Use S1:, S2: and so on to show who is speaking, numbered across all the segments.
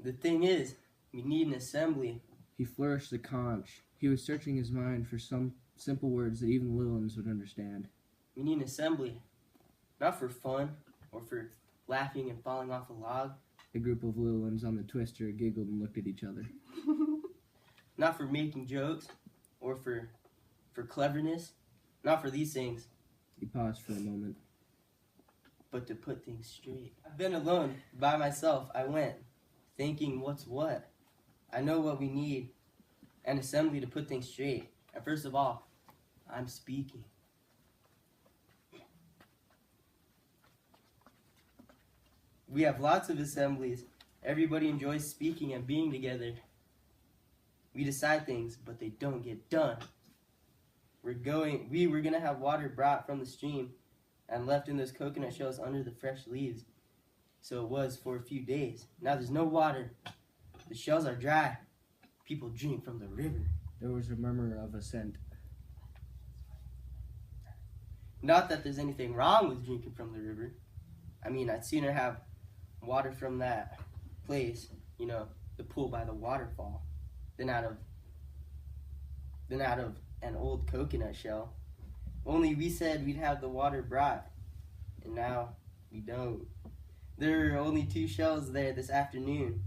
S1: The thing is, we need an assembly.
S2: He flourished the conch. He was searching his mind for some simple words that even Lillans would understand.
S1: We need an assembly. Not for fun, or for laughing and falling off a log.
S2: A group of Lillans on the twister giggled and looked at each other.
S1: Not for making jokes, or for cleverness. Not for these things.
S2: He paused for a moment.
S1: But to put things straight. I've been alone, by myself. I went, thinking what's what. I know what we need. An assembly to put things straight. And first of all, I'm speaking. We have lots of assemblies. Everybody enjoys speaking and being together. We decide things, but they don't get done. We were gonna have water brought from the stream and left in those coconut shells under the fresh leaves. So it was for a few days. Now there's no water. The shells are dry. People drink from the river.
S2: There was a murmur of assent.
S1: Not that there's anything wrong with drinking from the river. I mean, I'd sooner have water from that place, you know, the pool by the waterfall, than out of an old coconut shell. Only we said we'd have the water brought, and now we don't. There are only 2 shells there this afternoon.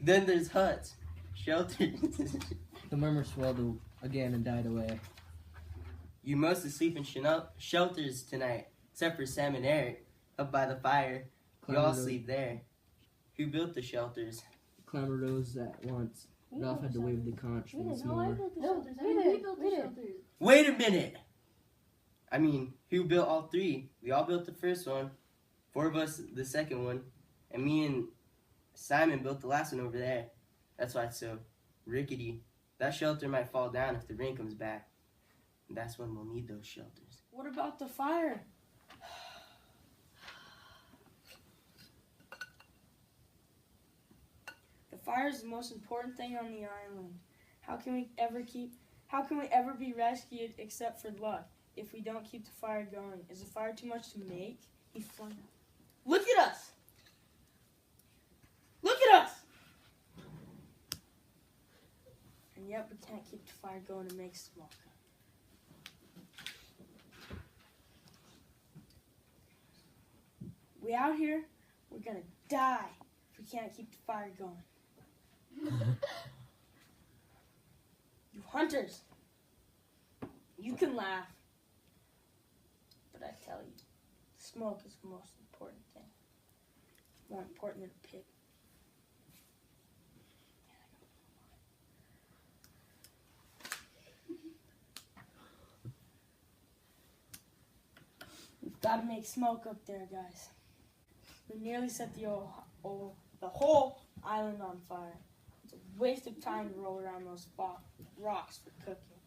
S1: Then there's huts, shelters.
S2: The murmur swelled again and died away.
S1: You mostly sleep in shelters tonight, except for Sam and Eric, up by the fire. We all sleep there. Who built the shelters?
S2: Clamor rose at once. Ralph had to wave the conch once
S3: No, I
S2: more.
S3: built the shelters. We built the shelters.
S1: Wait a minute! I mean, who built all 3? We all built the first one. 4 of us the second one. And me and Simon built the last one over there. That's why it's so rickety. That shelter might fall down if the rain comes back. And that's when we'll need those shelters.
S3: What about the fire? The fire is the most important thing on the island. How can we ever be rescued except for luck if we don't keep the fire going? Is the fire too much to make? He flung out. Look at us! Look at us! And yet we can't keep the fire going and make smoke. We out here, we're gonna die if we can't keep the fire going. You hunters, you can laugh, but I tell you, smoke is the most important thing. More important than a pig. We've got to make smoke up there, guys. We nearly set the whole island on fire. It's a waste of time to roll around those rocks for cooking.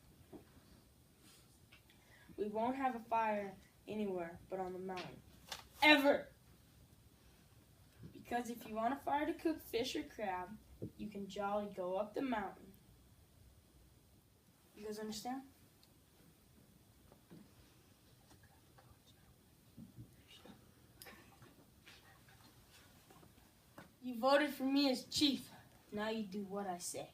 S3: We won't have a fire anywhere but on the mountain. Ever! Because if you want a fire to cook fish or crab, you can jolly go up the mountain. You guys understand? You voted for me as chief. Now you do what I say.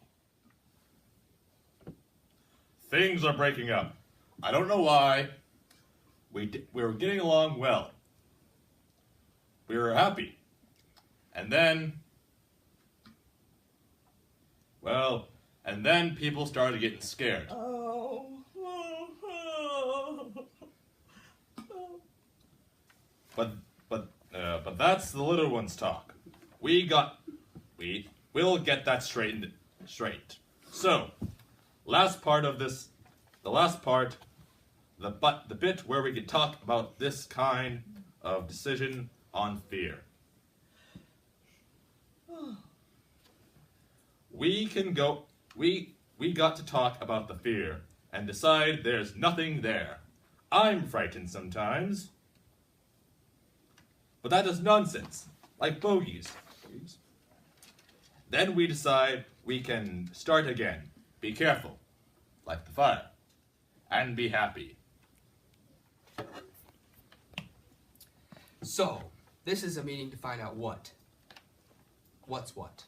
S4: Things are breaking up. I don't know why. We were getting along well. We were happy. And then people started getting scared. But that's the little one's talk. We'll get that straight. So, the bit where we can talk about this kind of decision on fear. We got to talk about the fear and decide there's nothing there. I'm frightened sometimes, but that is nonsense, like bogies. Then we decide we can start again. Be careful, like the fire, and be happy.
S5: So, This is a meeting to find out what. What's what?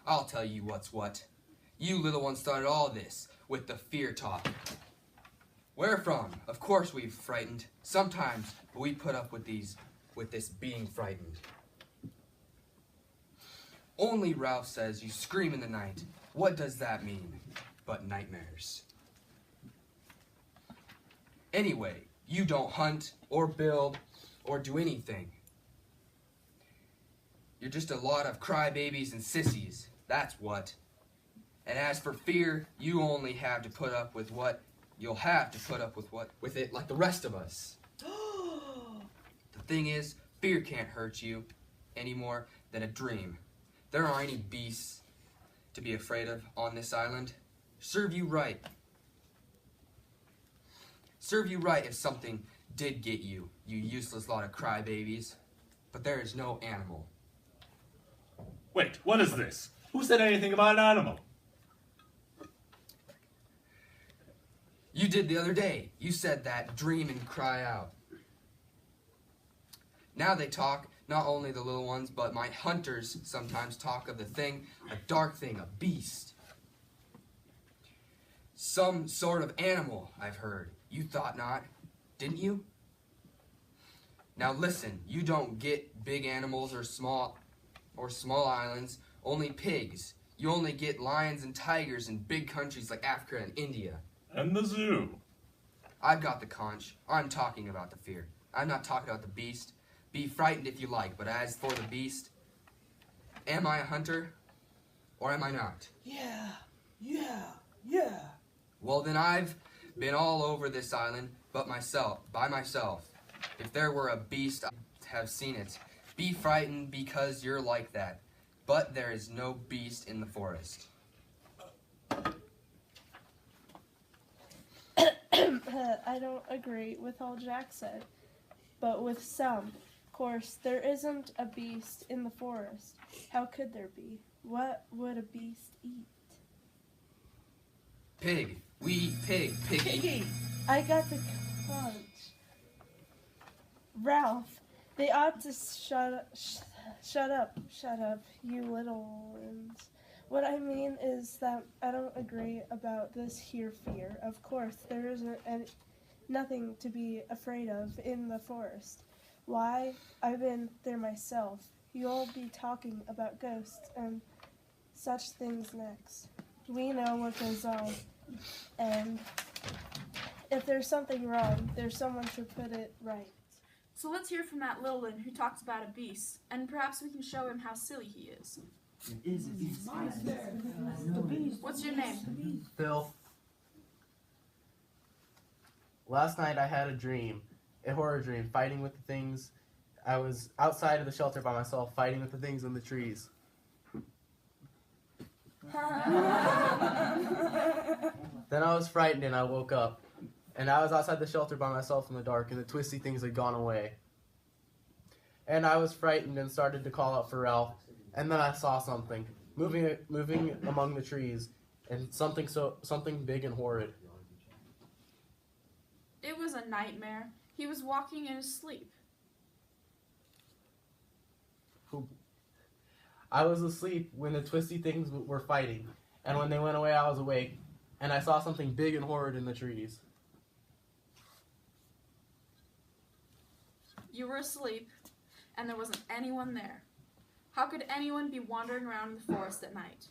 S5: I'll tell you what's what. You little ones started all this with the fear talk. Where from? Of course we've frightened. Sometimes, but we put up with this being frightened. Only Ralph says you scream in the night. What does that mean? But nightmares. Anyway, you don't hunt or build or do anything. You're just a lot of crybabies and sissies. That's what. And as for fear, you only have to put up with what you'll have to put up with it like the rest of us. The thing is, fear can't hurt you any more than a dream. There aren't any beasts to be afraid of on this island. Serve you right. Serve you right if something did get you, you useless lot of crybabies. But there is no animal.
S4: Wait, what is this? Who said anything about an animal?
S5: You did the other day. You said that, dream and cry out. Now they talk, not only the little ones, but my hunters sometimes talk of the thing, a dark thing, a beast. Some sort of animal, I've heard. You thought not, didn't you? Now listen, you don't get big animals or small islands, only pigs. You only get lions and tigers in big countries like Africa and India.
S4: And the zoo.
S5: I've got the conch. I'm talking about the fear. I'm not talking about the beast. Be frightened if you like, but as for the beast, am I a hunter or am I not?
S6: Yeah.
S5: Well, then I've been all over this island by myself. If there were a beast, I'd have seen it. Be frightened because you're like that. But there is no beast in the forest.
S7: I don't agree with all Jack said, but with some. Of course, there isn't a beast in the forest. How could there be? What would a beast eat?
S5: Pig. We eat pig. Piggy.
S7: I got the conch. Ralph, they ought to shut up, you little ones. What I mean is that I don't agree about this here fear. Of course, there isn't nothing to be afraid of in the forest. Why? I've been there myself. You'll be talking about ghosts and such things next. We know what goes on, and if there's something wrong, there's someone to put it right.
S8: So let's hear from that little one who talks about a beast, and perhaps we can show him how silly he is. What's your name?
S9: Phil. Last night I had a horror dream, fighting with the things. I was outside of the shelter by myself, fighting with the things in the trees. Then I was frightened and I woke up. And I was outside the shelter by myself in the dark, and the twisty things had gone away. And I was frightened and started to call out for Ralph. And then I saw something moving among the trees, and something big and horrid.
S8: It was a nightmare. He was walking in his sleep.
S9: I was asleep when the twisty things were fighting, and when they went away, I was awake, and I saw something big and horrid in the trees.
S8: You were asleep, and there wasn't anyone there. How could anyone be wandering around in the forest at night?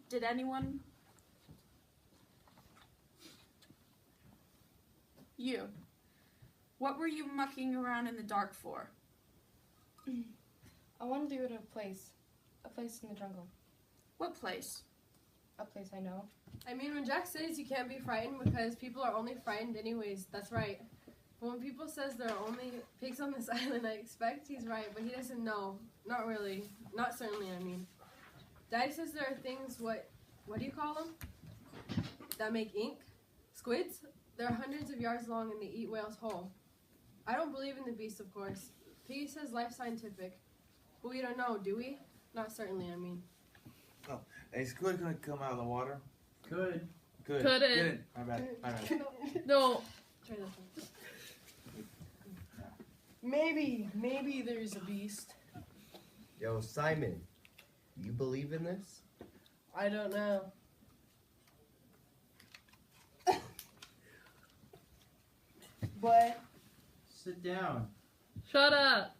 S8: Did anyone? You. What were you mucking around in the dark for?
S10: I want to go to a place in the jungle.
S8: What place?
S10: A place I know.
S11: I mean, when Jack says you can't be frightened because people are only frightened anyways, that's right. But when people says there are only pigs on this island, I expect he's right, but he doesn't know. Not really. Not certainly, I mean. Daddy says there are things, what do you call them? That make ink? Squids? They're hundreds of yards long and they eat whales whole. I don't believe in the beast, of course. Piggy says life's scientific. But we don't know, do we? Not certainly, I mean.
S6: Oh, is squid gonna come out of the water?
S9: Good.
S6: Good.
S10: Couldn't.
S6: Good. My bad.
S10: No.
S11: Try this one.
S12: Maybe there's a beast.
S13: Yo, Simon, you believe in this?
S12: I don't know. But
S14: Sit down.
S15: Shut up.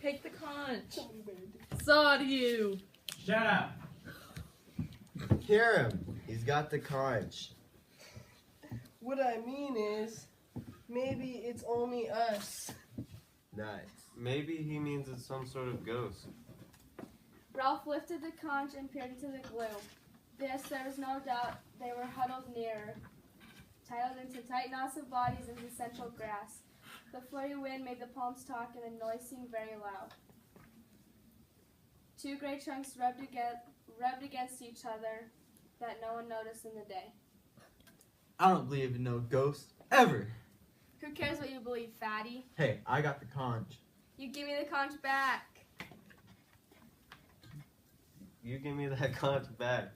S15: Take the conch. Sod you.
S14: Shut up.
S13: Hear him. He's got the conch.
S12: what I mean is, maybe it's only us.
S13: Nice.
S16: Maybe he means it's some sort of ghost.
S17: Ralph lifted the conch and peered into the gloom. This, there was no doubt, they were huddled nearer, tied into tight knots of bodies in the central grass. The flurry wind made the palms talk and the noise seemed very loud. Two great trunks rubbed against each other that no one noticed in the day.
S6: I don't believe in no ghosts, ever.
S17: Who cares what you believe, fatty?
S6: Hey, I got the conch.
S17: You give me the conch back.
S16: You give me that conch back.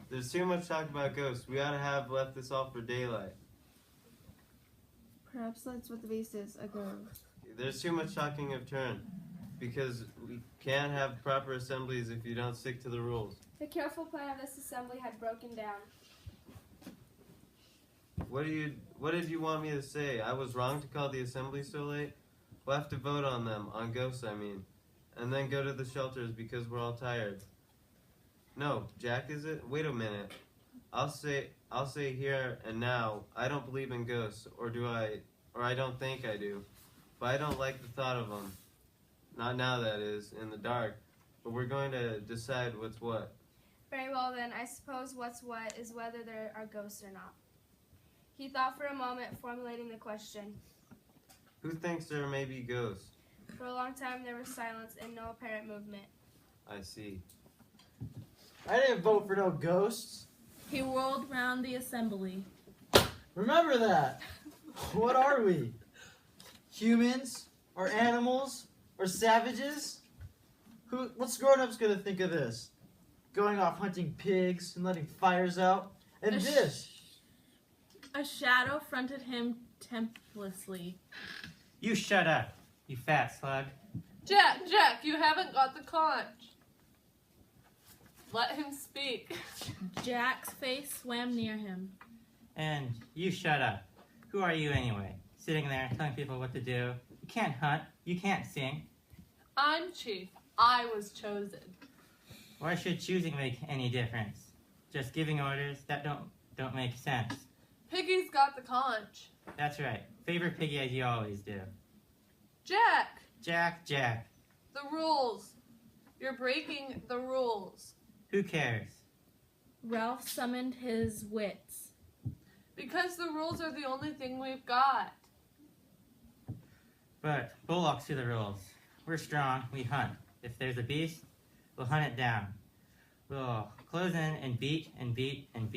S16: There's too much talk about ghosts. We ought to have left this all for daylight.
S10: Perhaps that's what the beast is, a ghost.
S16: There's too much talking of turn. Because we can't have proper assemblies if you don't stick to the rules.
S17: The careful plan of this assembly had broken down.
S16: What did you want me to say? I was wrong to call the assembly so late? We'll have to vote on them, on ghosts I mean. And then go to the shelters because we're all tired. No, Jack, is it? Wait a minute. I'll say here and now, I don't believe in ghosts, or I don't think I do. But I don't like the thought of them. Not now, that is, in the dark. But we're going to decide what's what.
S17: Very well then, I suppose what's what is whether there are ghosts or not. He thought for a moment, formulating the question.
S16: Who thinks there may be ghosts?
S17: For a long time there was silence and no apparent movement.
S16: I see.
S14: I didn't vote for no ghosts.
S15: He whirled round the assembly.
S14: Remember that. What are we? Humans? Or animals? Or savages? What's grown-ups gonna think of this? Going off hunting pigs and letting fires out? And this?
S15: A shadow fronted him temptuously.
S18: You shut up, you fat slug.
S11: Jack, you haven't got the conch. Let him speak.
S15: Jack's face swam near him.
S18: And you shut up. Who are you anyway? Sitting there telling people what to do. You can't hunt. You can't sing.
S11: I'm chief. I was chosen.
S18: Why should choosing make any difference? Just giving orders that don't make sense.
S11: Piggy's got the conch.
S18: That's right. Favor Piggy as you always do.
S11: Jack!
S18: Jack.
S11: The rules. You're breaking the rules.
S18: Who cares?
S15: Ralph summoned his wits.
S11: Because the rules are the only thing we've got.
S18: But bullocks to the rules. We're strong, we hunt. If there's a beast, we'll hunt it down. We'll close in and beat and beat and beat.